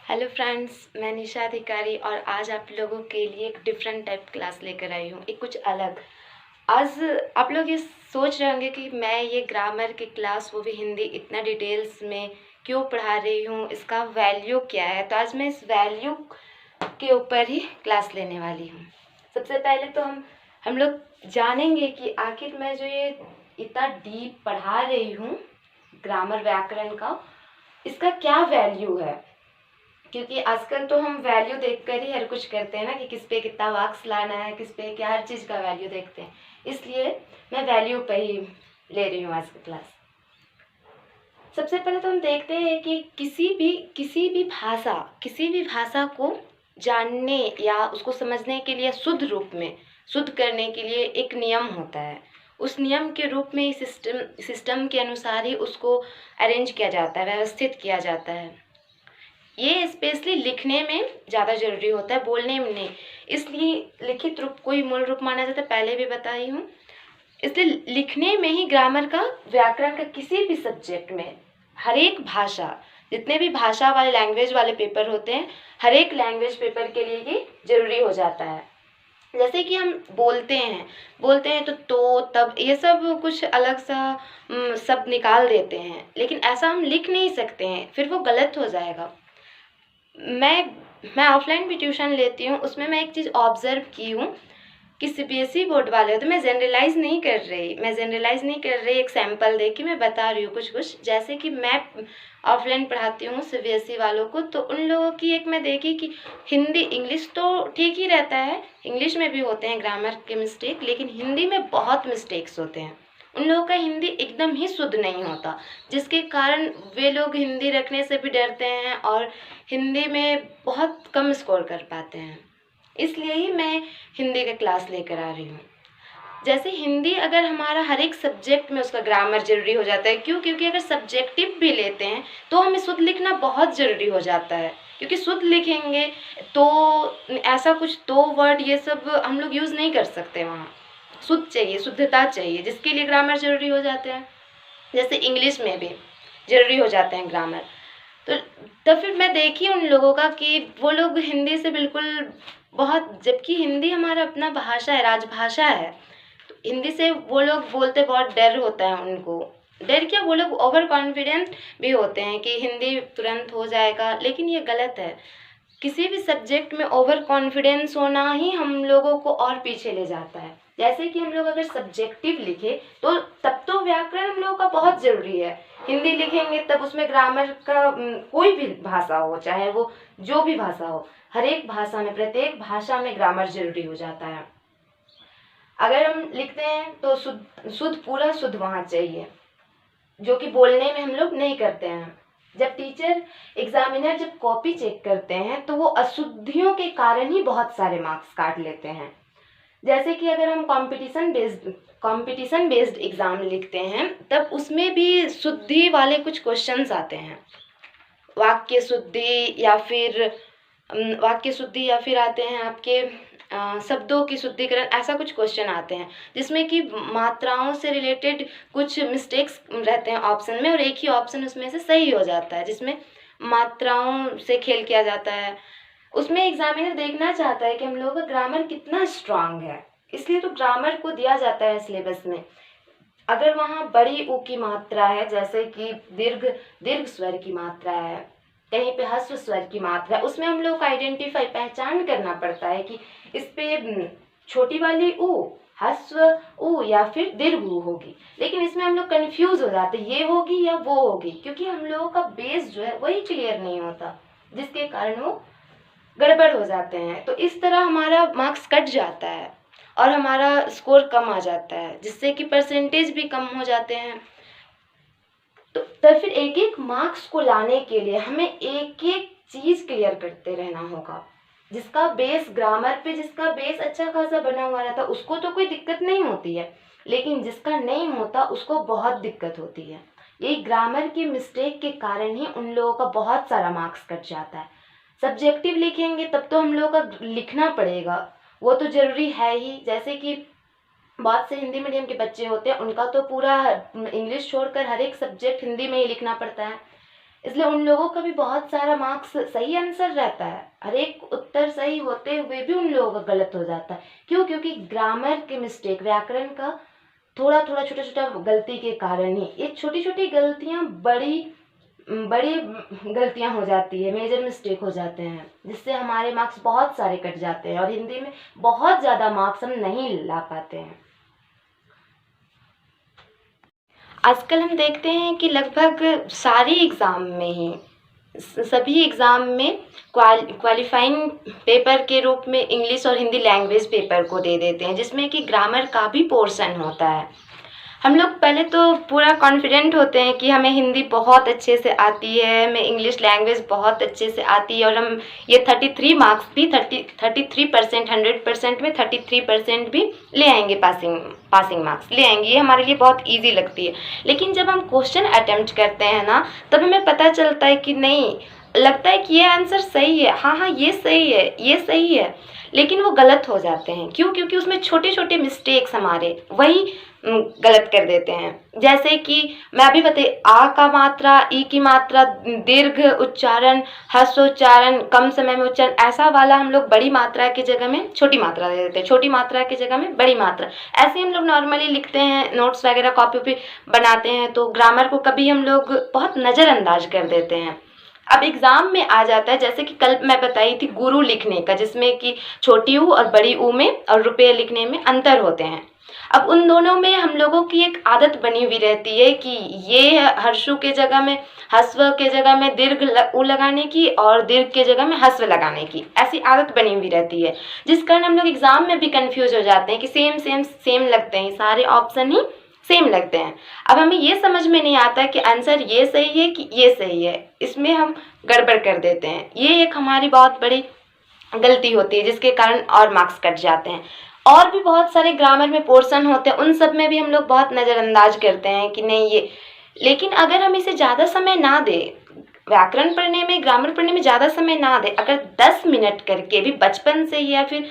Hello friends, मैं निशा अधिकारी और आज आप लोगों के लिए एक डिफरेंट टाइप क्लास लेकर आई हूँ, एक कुछ अलग। आज आप लोग ये सोच रहे होंगे कि मैं ये ग्रामर की क्लास, वो भी हिंदी, इतना डिटेल्स में क्यों पढ़ा रही हूँ, इसका वैल्यू क्या है। तो आज मैं इस वैल्यू के ऊपर ही क्लास लेने वाली हूँ। सबसे पहले तो हम लोग जानेंगे कि आखिर मैं जो ये इतना डीप पढ़ा रही हूँ ग्रामर व्याकरण का, इसका क्या वैल्यू है। क्योंकि आजकल तो हम वैल्यू देखकर ही हर कुछ करते हैं ना, कि किस पे कितना मार्क्स लाना है, किस पे क्या, हर चीज़ का वैल्यू देखते हैं। इसलिए मैं वैल्यू पे ही ले रही हूँ आज की क्लास। सबसे पहले तो हम देखते हैं कि किसी भी भाषा को जानने या उसको समझने के लिए शुद्ध करने के लिए एक नियम होता है। उस नियम के रूप में सिस्टम के अनुसार ही उसको अरेंज किया जाता है, व्यवस्थित किया जाता है। ये स्पेशली लिखने में ज़्यादा ज़रूरी होता है, बोलने में नहीं। इसलिए लिखित रूप को ही मूल रूप माना जाता है, पहले भी बताई हूँ। इसलिए लिखने में ही ग्रामर का, व्याकरण का, किसी भी सब्जेक्ट में, हर एक भाषा, जितने भी भाषा वाले, लैंग्वेज वाले पेपर होते हैं, हर एक लैंग्वेज पेपर के लिए ये ज़रूरी हो जाता है। जैसे कि हम बोलते हैं तो तब ये सब कुछ अलग सा शब्द निकाल देते हैं, लेकिन ऐसा हम लिख नहीं सकते हैं, फिर वो गलत हो जाएगा। मैं ऑफलाइन भी ट्यूशन लेती हूँ, उसमें मैं एक चीज़ ऑब्जर्व की हूँ कि सीबीएसई बोर्ड वाले, तो मैं जनरलाइज नहीं कर रही, एक सैंपल दे के मैं बता रही हूँ कुछ। जैसे कि मैं ऑफलाइन पढ़ाती हूँ सीबीएसई वालों को, तो उन लोगों की एक मैं देखी कि हिंदी, इंग्लिश तो ठीक ही रहता है, इंग्लिश में भी होते हैं ग्रामर के मिस्टेक, लेकिन हिंदी में बहुत मिस्टेक्स होते हैं। उन लोगों का हिंदी एकदम ही शुद्ध नहीं होता, जिसके कारण वे लोग हिंदी रखने से भी डरते हैं और हिंदी में बहुत कम स्कोर कर पाते हैं। इसलिए ही मैं हिंदी का क्लास लेकर आ रही हूँ। जैसे हिंदी अगर हमारा हर एक सब्जेक्ट में उसका ग्रामर ज़रूरी हो जाता है। क्यों? क्योंकि अगर सब्जेक्टिव भी लेते हैं तो हमें शुद्ध लिखना बहुत ज़रूरी हो जाता है, क्योंकि शुद्ध लिखेंगे तो ऐसा कुछ दो वर्ड ये सब हम लोग यूज़ नहीं कर सकते वहाँ। शुद्ध चाहिए, शुद्धता चाहिए, जिसके लिए ग्रामर ज़रूरी हो जाते हैं। जैसे इंग्लिश में भी ज़रूरी हो जाते हैं ग्रामर। तो फिर मैं देखी उन लोगों का कि वो लोग हिंदी से बिल्कुल बहुत, जबकि हिंदी हमारा अपना भाषा है, राजभाषा है, तो हिंदी से वो लोग बोलते बहुत डर होता है उनको। डर क्या, वो लोग ओवर कॉन्फिडेंट भी होते हैं कि हिंदी तुरंत हो जाएगा, लेकिन ये गलत है। किसी भी सब्जेक्ट में ओवर कॉन्फिडेंस होना ही हम लोगों को और पीछे ले जाता है। जैसे कि हम लोग अगर सब्जेक्टिव लिखे तो तब तो व्याकरण हम लोगों का बहुत ज़रूरी है। हिंदी लिखेंगे तब उसमें ग्रामर का, कोई भी भाषा हो, चाहे वो जो भी भाषा हो, हर एक भाषा में, प्रत्येक भाषा में ग्रामर ज़रूरी हो जाता है। अगर हम लिखते हैं तो पूरा शुद्ध वहाँ चाहिए, जो कि बोलने में हम लोग नहीं करते हैं। जब एग्जामिनर जब कॉपी चेक करते हैं तो वो अशुद्धियों के कारण ही बहुत सारे मार्क्स काट लेते हैं। जैसे कि अगर हम कंपटीशन बेस्ड एग्जाम लिखते हैं, तब उसमें भी शुद्धि वाले कुछ क्वेश्चंस आते हैं। वाक्य शुद्धि या फिर आते हैं आपके शब्दों की शुद्धिकरण, ऐसा कुछ क्वेश्चन आते हैं जिसमें कि मात्राओं से रिलेटेड कुछ मिस्टेक्स रहते हैं ऑप्शन में, और एक ही ऑप्शन उसमें से सही हो जाता है जिसमें मात्राओं से खेल किया जाता है। उसमें एग्जामिनर देखना चाहता है कि हम लोगों का ग्रामर कितना स्ट्रांग है, इसलिए तो ग्रामर को दिया जाता है सिलेबस में। अगर वहाँ बड़ी ऊ की मात्रा है, जैसे कि दीर्घ स्वर की मात्रा है, कहीं पे ह्रस्व स्वर की मात्रा है, उसमें हम लोग को पहचान करना पड़ता है कि इस पे छोटी वाली ऊ ह्रस्व ऊ या फिर दीर्घ ऊ होगी। लेकिन इसमें हम लोग कंफ्यूज हो जाते हैं, ये होगी या वो होगी, क्योंकि हम लोगों का बेस जो है वही क्लियर नहीं होता, जिसके कारण वो गड़बड़ हो जाते हैं। तो इस तरह हमारा मार्क्स कट जाता है और हमारा स्कोर कम आ जाता है, जिससे कि परसेंटेज भी कम हो जाते हैं। तो फिर एक एक मार्क्स को लाने के लिए हमें एक एक चीज़ क्लियर करते रहना होगा। जिसका बेस ग्रामर पे, जिसका बेस अच्छा खासा बना हुआ रहता है, उसको तो कोई दिक्कत नहीं होती है, लेकिन जिसका नहीं होता उसको बहुत दिक्कत होती है। यही ग्रामर की मिस्टेक के कारण ही उन लोगों का बहुत सारा मार्क्स कट जाता है। सब्जेक्टिव लिखेंगे तब तो हम लोगों का लिखना पड़ेगा, वो तो ज़रूरी है ही। जैसे कि बहुत से हिंदी मीडियम के बच्चे होते हैं, उनका तो पूरा इंग्लिश छोड़कर हर एक सब्जेक्ट हिंदी में ही लिखना पड़ता है। इसलिए उन लोगों का भी बहुत सारा मार्क्स सही आंसर रहता है, हर एक उत्तर सही होते हुए भी उन लोगों का गलत हो जाता है। क्यों? क्योंकि ग्रामर के मिस्टेक, व्याकरण का थोड़ा थोड़ा छोटा छोटा गलती के कारण ही ये छोटी छोटी गलतियाँ बड़ी बड़ी गलतियाँ हो जाती है, मेजर मिस्टेक हो जाते हैं, जिससे हमारे मार्क्स बहुत सारे कट जाते हैं और हिंदी में बहुत ज़्यादा मार्क्स हम नहीं ला पाते हैं। आजकल हम देखते हैं कि लगभग सारी एग्ज़ाम में ही सभी एग्ज़ाम में क्वालिफाइंग पेपर के रूप में इंग्लिश और हिंदी लैंग्वेज पेपर को दे देते हैं, जिसमें कि ग्रामर का भी पोर्शन होता है। हम लोग पहले तो पूरा कॉन्फिडेंट होते हैं कि हमें हिंदी बहुत अच्छे से आती है, हमें इंग्लिश लैंग्वेज बहुत अच्छे से आती है और हम ये 33 मार्क्स भी 33% 100% में 33% भी ले आएंगे, पासिंग मार्क्स ले आएंगे, ये हमारे लिए बहुत ईजी लगती है। लेकिन जब हम क्वेश्चन अटेम्प्ट करते हैं ना, तब हमें पता चलता है कि नहीं, लगता है कि ये आंसर सही है, हाँ ये सही है, ये सही है, लेकिन वो गलत हो जाते हैं। क्यों? क्योंकि उसमें छोटे छोटे मिस्टेक्स हमारे वही गलत कर देते हैं। जैसे कि मैं अभी बताइए, आ का मात्रा, ई की मात्रा, दीर्घ उच्चारण, ह्रस्व उच्चारण, कम समय में उच्चारण, ऐसा वाला हम लोग बड़ी मात्रा की जगह में छोटी मात्रा दे देते हैं, छोटी मात्रा की जगह में बड़ी मात्रा, ऐसे हम लोग नॉर्मली लिखते हैं, नोट्स वगैरह कॉपी पे बनाते हैं, तो ग्रामर को कभी हम लोग बहुत नज़रअंदाज कर देते हैं। अब एग्ज़ाम में आ जाता है, जैसे कि कल मैं बताई थी गुरु लिखने का, जिसमें कि छोटी ऊ और बड़ी ऊ में और रुपये लिखने में अंतर होते हैं। अब उन दोनों में हम लोगों की एक आदत बनी हुई रहती है कि ये हर्षु के जगह में, हस्व के जगह में दीर्घ ऊ लगाने की और दीर्घ के जगह में हस्व लगाने की, ऐसी आदत बनी हुई रहती है, जिस कारण हम लोग एग्ज़ाम में भी कंफ्यूज हो जाते हैं कि सेम सेम सेम लगते हैं, सारे ऑप्शन ही सेम लगते हैं। अब हमें ये समझ में नहीं आता कि आंसर ये सही है कि ये सही है, इसमें हम गड़बड़ कर देते हैं। ये एक हमारी बहुत बड़ी गलती होती है, जिसके कारण और मार्क्स कट जाते हैं। और भी बहुत सारे ग्रामर में पोर्शन होते हैं, उन सब में भी हम लोग बहुत नज़रअंदाज करते हैं कि नहीं ये, लेकिन अगर हम इसे ज़्यादा समय ना दें, व्याकरण पढ़ने में, ग्रामर पढ़ने में ज़्यादा समय ना दें, अगर 10 मिनट करके भी बचपन से ही या फिर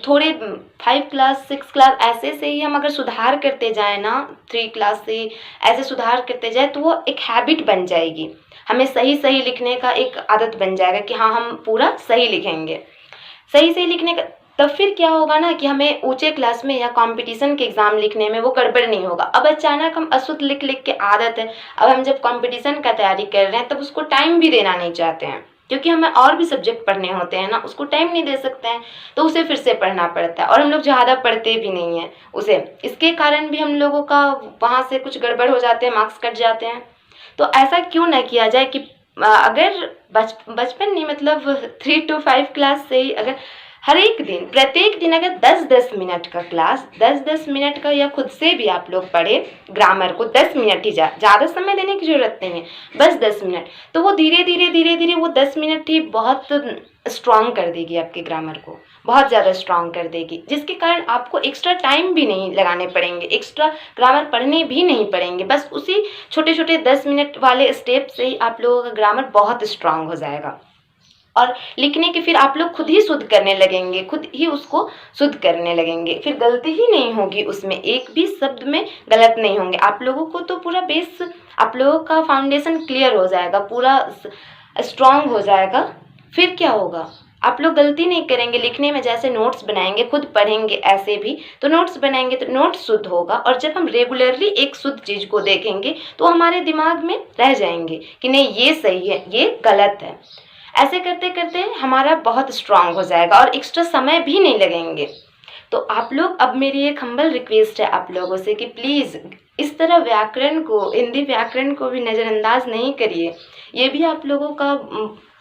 थोड़े 5 क्लास 6 क्लास ऐसे से ही हम अगर सुधार करते जाएँ ना, 3 क्लास से ऐसे सुधार करते जाए, तो वो एक हैबिट बन जाएगी, हमें सही सही लिखने का एक आदत बन जाएगा कि हाँ हम पूरा सही लिखेंगे, सही सही लिखने का। तब फिर क्या होगा ना कि हमें ऊंचे क्लास में या कंपटीशन के एग्ज़ाम लिखने में वो गड़बड़ नहीं होगा। अब अचानक हम अशुद्ध लिख लिख के आदत है, अब हम जब कंपटीशन का तैयारी कर रहे हैं तब उसको टाइम भी देना नहीं चाहते हैं, क्योंकि हमें और भी सब्जेक्ट पढ़ने होते हैं ना, उसको टाइम नहीं दे सकते हैं, तो उसे फिर से पढ़ना पड़ता है और हम लोग ज़्यादा पढ़ते भी नहीं हैं उसे, इसके कारण भी हम लोगों का वहाँ से कुछ गड़बड़ हो जाते हैं, मार्क्स कट जाते हैं। तो ऐसा क्यों ना किया जाए कि अगर बचपन नहीं, मतलब 3 to 5 क्लास से ही अगर हर एक दिन, प्रत्येक दिन अगर 10-10 मिनट का क्लास, 10-10 मिनट का, या खुद से भी आप लोग पढ़े ग्रामर को 10 मिनट ही, ज़्यादा समय देने की ज़रूरत नहीं है, बस 10 मिनट, तो वो धीरे धीरे वो 10 मिनट ही बहुत स्ट्रॉन्ग कर देगी, आपके ग्रामर को बहुत ज़्यादा स्ट्रॉन्ग कर देगी, जिसके कारण आपको एक्स्ट्रा टाइम भी नहीं लगाने पड़ेंगे, एक्स्ट्रा ग्रामर पढ़ने भी नहीं पड़ेंगे, बस उसी छोटे छोटे 10 मिनट वाले स्टेप से ही आप लोगों का ग्रामर बहुत स्ट्रॉन्ग हो जाएगा। और लिखने के फिर आप लोग खुद ही शुद्ध करने लगेंगे, खुद ही उसको शुद्ध करने लगेंगे, फिर गलती ही नहीं होगी उसमें, एक भी शब्द में गलत नहीं होंगे। आप लोगों को तो पूरा बेस, आप लोगों का फाउंडेशन क्लियर हो जाएगा, पूरा स्ट्रॉन्ग हो जाएगा। फिर क्या होगा, आप लोग गलती नहीं करेंगे लिखने में, जैसे नोट्स बनाएंगे, खुद पढ़ेंगे, ऐसे भी तो नोट्स बनाएंगे तो नोट्स शुद्ध होगा, और जब हम रेगुलरली एक शुद्ध चीज़ को देखेंगे तो हमारे दिमाग में रह जाएंगे कि नहीं ये सही है, ये गलत है। ऐसे करते करते हमारा बहुत स्ट्रांग हो जाएगा और एक्स्ट्रा समय भी नहीं लगेंगे। तो आप लोग, अब मेरी एक हम्बल रिक्वेस्ट है आप लोगों से कि प्लीज़ इस तरह व्याकरण को, हिंदी व्याकरण को भी नज़रअंदाज नहीं करिए। ये भी आप लोगों का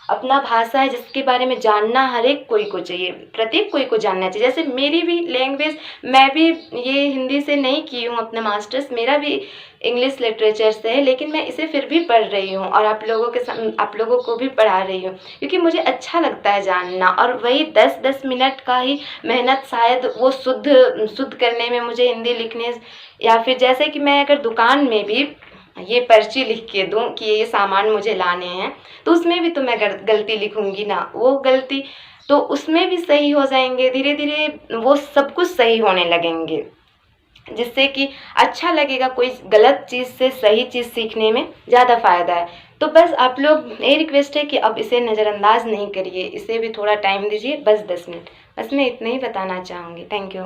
अपना भाषा है, जिसके बारे में जानना हर एक कोई को चाहिए, प्रत्येक कोई को जानना चाहिए। जैसे मेरी भी लैंग्वेज, मैं भी ये हिंदी से नहीं की हूँ अपने मास्टर्स, मेरा भी इंग्लिश लिटरेचर से है, लेकिन मैं इसे फिर भी पढ़ रही हूँ और आप लोगों को भी पढ़ा रही हूँ, क्योंकि मुझे अच्छा लगता है जानना। और वही 10-10 मिनट का ही मेहनत शायद वो शुद्ध करने में मुझे हिंदी लिखने, या फिर जैसे कि मैं अगर दुकान में भी ये पर्ची लिख के दूँ कि ये सामान मुझे लाने हैं, तो उसमें भी तो मैं गलती लिखूँगी ना, वो गलती तो उसमें भी सही हो जाएंगे, धीरे धीरे वो सब कुछ सही होने लगेंगे, जिससे कि अच्छा लगेगा। कोई गलत चीज़ से सही चीज़ सीखने में ज़्यादा फ़ायदा है। तो बस आप लोग यही रिक्वेस्ट है कि अब इसे नज़रअंदाज नहीं करिए, इसे भी थोड़ा टाइम दीजिए, बस 10 मिनट। बस मैं इतना ही बताना चाहूँगी। Thank you.